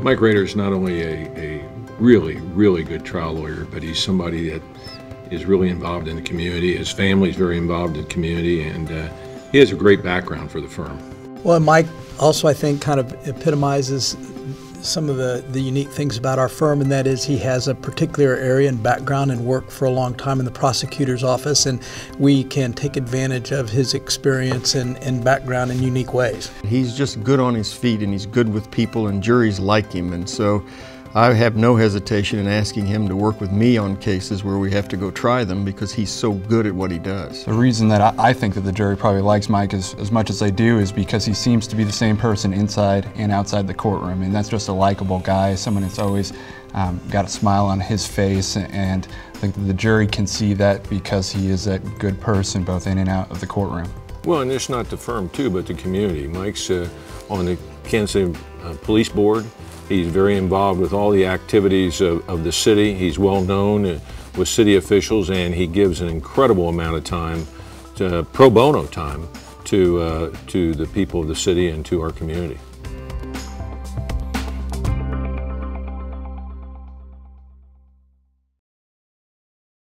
Mike Rader is not only a really, really good trial lawyer, but he's somebody that is really involved in the community. His family is very involved in the community, and he has a great background for the firm. Well, Mike also, I think, kind of epitomizes some of the unique things about our firm, and that is he has a particular area and background and worked for a long time in the prosecutor's office, and we can take advantage of his experience and background in unique ways. He's just good on his feet, and he's good with people, and juries like him, and so I have no hesitation in asking him to work with me on cases where we have to go try them because he's so good at what he does. The reason that I think that the jury probably likes Mike as much as they do is because he seems to be the same person inside and outside the courtroom, and that's just a likable guy, someone that's always got a smile on his face, and I think that the jury can see that because he is a good person both in and out of the courtroom. Well, and it's not the firm too, but the community. Mike's on the Kansas City Police Board. He's very involved with all the activities of the city. He's well known with city officials, and he gives an incredible amount of time, pro bono time, to the people of the city and to our community.